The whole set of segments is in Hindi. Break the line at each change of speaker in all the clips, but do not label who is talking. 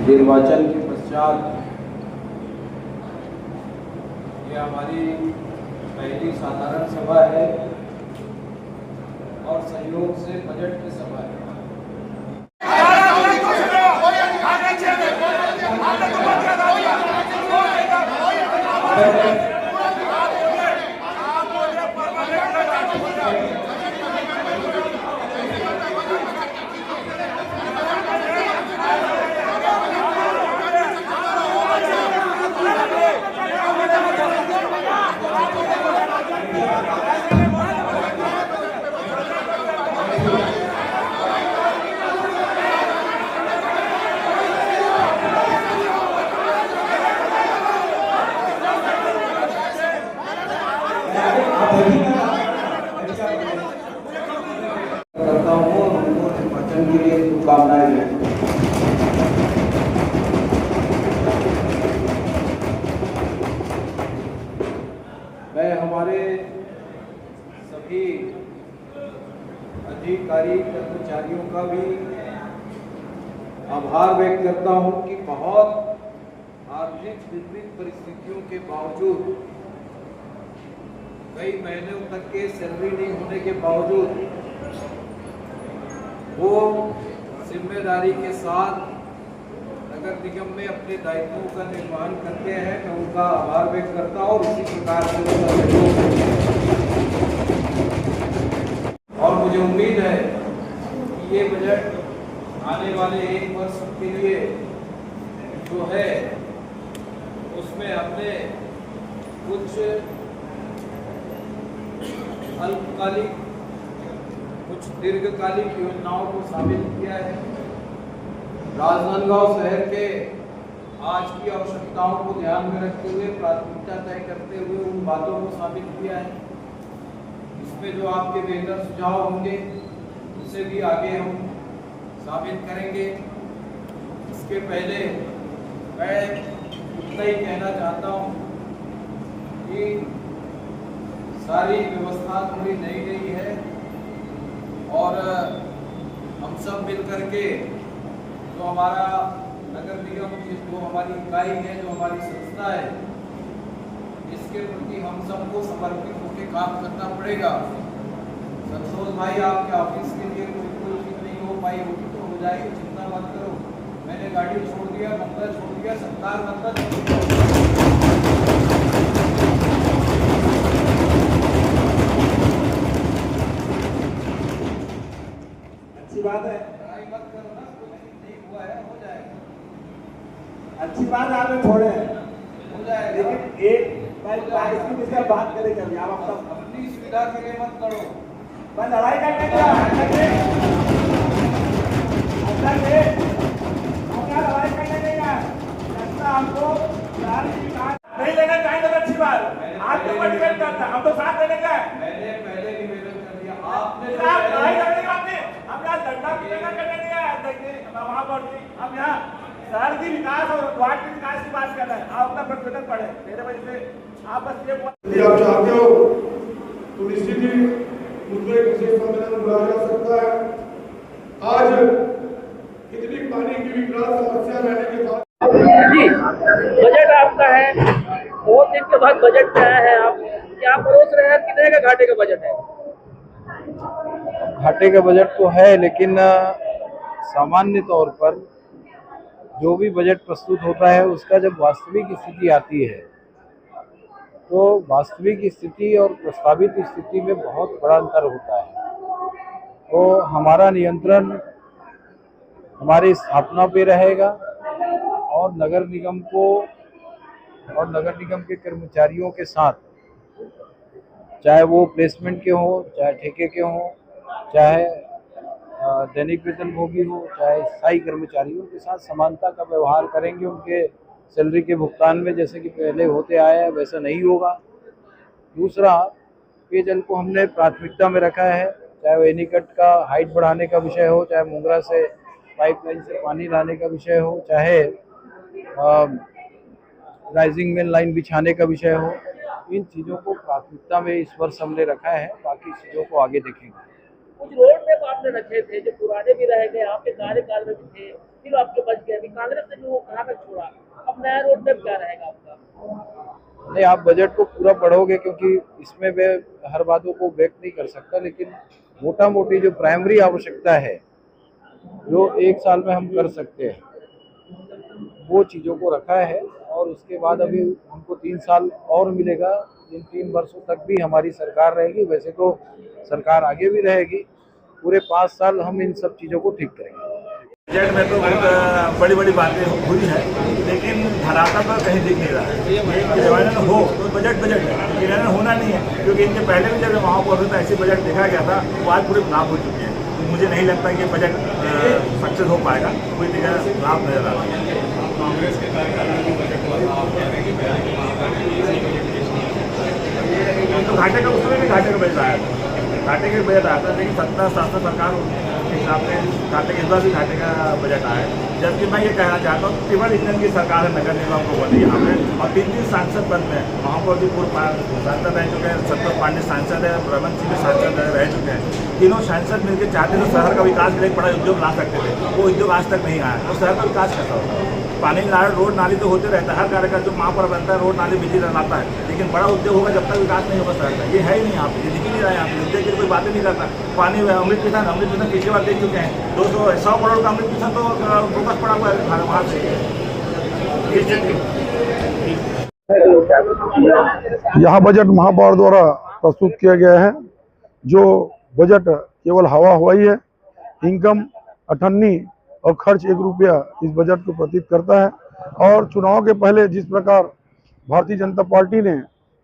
निर्वाचन के पश्चात ये हमारी पहली साधारण सभा है और सहयोग से बजट की सभा है। करता हूँ और उनको निर्वाचन के लिए शुभकामनाएं देता हूँ। मैं हमारे सभी अधिकारी कर्मचारियों का भी आभार व्यक्त करता हूँ कि बहुत आर्थिक विपरीत परिस्थितियों के बावजूद, कई महीनों तक के सैलरी नहीं होने के बावजूद वो जिम्मेदारी के साथ नगर निगम में अपने दायित्वों का निर्वहन करते हैं। मैं उनका आभार व्यक्त करता हूँ और इसी प्रकार से उनका सहयोग और मुझे उम्मीद है कि ये बजट आने वाले 1 वर्ष के लिए जो है उसमें हमने कुछ अल्पकालिक कुछ दीर्घकालिक योजनाओं को शामिल किया है। राजनांदगांव शहर के आज की आवश्यकताओं को ध्यान में रखते हुए प्राथमिकता तय करते हुए उन बातों को शामिल किया है। इसमें जो आपके बेहतर सुझाव होंगे उसे भी आगे हम शामिल करेंगे। इसके पहले मैं इतना ही कहना चाहता हूँ कि सारी व्यवस्था थोड़ी नई नई है और हम सब मिल करके जो हमारा नगर निगम की जो हमारी इकाई है, जो हमारी संस्था है, इसके प्रति हम सबको समर्पित होकर काम करना पड़ेगा। संतोष भाई, आपके ऑफिस के लिए कोई चीज नहीं हो पाई होगी तो हो जाएगी, चिंता मत करो। मैंने गाड़ी छोड़ दिया, मंदिर छोड़ दिया, सत्कार मंदिर
बात है,
मत करो ना, कुछ नहीं हुआ है, हो जाएगा।
अच्छी बात है, आपने छोड़े
हो जाएगा,
लेकिन एक इसकी विषय बात करेंगे अभी। आप
अपनी सुविधा के लिए मत करो,
मैं लड़ाई करने का लड़ाई करने देगा हमको नहीं लेना चाहिए तो अच्छी बात। आपके ऊपर डिपेंड करता है, हम तो साथ देने का है।
मैंने पहले निवेदन कर दिया, आपने
लड़ाई करने की बात नहीं, हम यहाँ धरना करने नहीं आए। देखिए वहाँ पर हम यहाँ शहर की विकास और वार्ड के विकास की बात कर रहे हैं। आप अपना प्रतिवेदन पढ़े, मेरे वजह से आप बस ये
यदि आप चाहते हो तो निश्चित ही मुझको एक विशेष सम्मेलन बुलाया जा सकता है। आज इतनी पानी की विकराल समस्या रहने के बाद
जी, बजट आपका है, बहुत दिन के बाद बजट में आया है। आप क्या परोस रहे हैं? कितने का घाटे का बजट है?
घाटे का बजट तो है, लेकिन सामान्य तौर पर जो भी बजट प्रस्तुत होता है उसका जब वास्तविक स्थिति आती है तो वास्तविक स्थिति और प्रस्तावित स्थिति में बहुत बड़ा अंतर होता है। तो हमारा नियंत्रण हमारी स्थापना पे रहेगा और नगर निगम को और नगर निगम के कर्मचारियों के साथ, चाहे वो प्लेसमेंट के हों, चाहे ठेके के हों, चाहे दैनिक वेतनभोगी हो, चाहे स्थायी कर्मचारियों के साथ समानता का व्यवहार करेंगे। उनके सैलरी के भुगतान में जैसे कि पहले होते आया है वैसा नहीं होगा। दूसरा, पेयजल को हमने प्राथमिकता में रखा है, चाहे वो एनीकट का हाइट बढ़ाने का विषय हो, चाहे मुंगरा से पाइपलाइन से पानी लाने का विषय हो, चाहे राइजिंग मेन लाइन बिछाने का विषय हो। इन चीज़ों को प्राथमिकता में इस वर्ष हमने रखा है, बाकी चीज़ों को आगे देखेंगे।
कुछ रोड मैप आपने रखे थे जो पुराने भी रह गए, आपके कार्यकाल में भी थे, फिर आपके बच गए, अभी कांग्रेस ने भी वो कहाँ तक छोड़ा, अब नया रोड मैप क्या रहेगा आपका?
नहीं, आप बजट को पूरा पढ़ोगे, क्योंकि इसमें मैं हर बातों को व्यक्त नहीं कर सकता, लेकिन मोटा मोटी जो प्राइमरी आवश्यकता है जो एक साल में हम कर सकते हैं वो चीज़ों को रखा है। और उसके बाद अभी हमको 3 साल और मिलेगा, इन 3 वर्षों तक भी हमारी सरकार रहेगी। वैसे तो सरकार आगे भी रहेगी, पूरे 5 साल हम इन सब चीज़ों को ठीक करेंगे।
बजट में तो बहुत बड़ी बड़ी बातें हुई हैं, लेकिन धरातल पर कहीं दिख नहीं रहा है। क्रियान्वयन हो तो बजट क्रियान्वयन होना नहीं है, क्योंकि इनके पहले भी जब वहाँ पर था ऐसे बजट देखा गया था, वो आज पूरे खराब हो चुके हैं। तो मुझे नहीं लगता कि बजट सक्सेस हो पाएगा, कोई जगह खराब नजर आ रहा है। तो घाटे का उसमें भी घाटे का बजट आया था, घाटे के बजट आया था, लेकिन 17 सरकार के हिसाब से घाटे के इस बार भी घाटे का बजट आया है। जबकि मैं ये कहना चाहता हूँ केवल इंजन की सरकार है, नगर निगम को बनी यहाँ पे, और 3 सांसद बन रहे हैं। वहाँ पर भी पूर्व सांसद रह चुके हैं, सत्तर पांडे सांसद है, रमन सिंह भी सांसद रह चुके हैं। तीनों सांसद मिलकर चाहते तो शहर का विकास के लिए एक बड़ा उद्योग ला सकते थे, वो उद्योग आज तक नहीं आया। तो शहर का विकास कैसा होता है? पानी रोड नाली तो होते रहता है, हर कार्य का जो वहाँ पर बनता है रोड नाली बिजली लाता है, लेकिन बड़ा उद्योग होगा जब तक विकास नहीं होगा शहर का। ये है ही नहीं, यहाँ पे ये दिख ही नहीं रहा है। यहाँ पे उद्योग की कोई बातें नहीं करता। पानी अमृत मिशन पिछली बार देख चुके हैं, 200 करोड़ का अमृत मिशन तो फोकस पड़ा हुआ है वहाँ से।
यहाँ बजट महापौर द्वारा प्रस्तुत किया गया है, जो बजट केवल हवा हवाई है। इनकम 98 और खर्च 1 रुपया इस बजट को प्रतीत करता है। और चुनाव के पहले जिस प्रकार भारतीय जनता पार्टी ने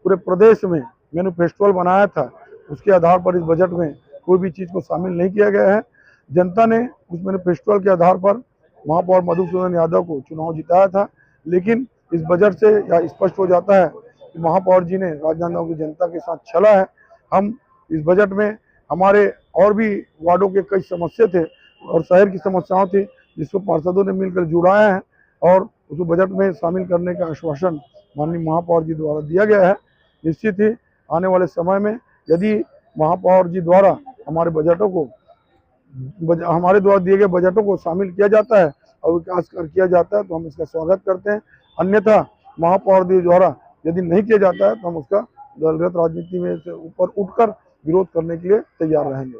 पूरे प्रदेश में मैनिफेस्टो बनाया था, उसके आधार पर इस बजट में कोई भी चीज़ को शामिल नहीं किया गया है। जनता ने उस मैनिफेस्टो के आधार पर महापौर मधुसूदन यादव को चुनाव जिताया था, लेकिन इस बजट से यह स्पष्ट हो जाता है कि महापौर जी ने राजनांदगांव की जनता के साथ छला है। हम इस बजट में हमारे और भी वार्डों के कई समस्या थे और शहर की समस्याओं थी, जिसको पार्षदों ने मिलकर जुड़ाया है और उसको बजट में शामिल करने का आश्वासन माननीय महापौर जी द्वारा दिया गया है। निश्चित ही आने वाले समय में यदि महापौर जी द्वारा हमारे द्वारा दिए गए बजटों को शामिल किया जाता है और विकास किया जाता है तो हम इसका स्वागत करते हैं। अन्यथा महापौर जी द्वारा यदि नहीं किया जाता है तो हम उसका दलगत राजनीति में से ऊपर उठकर विरोध करने के लिए तैयार रहेंगे।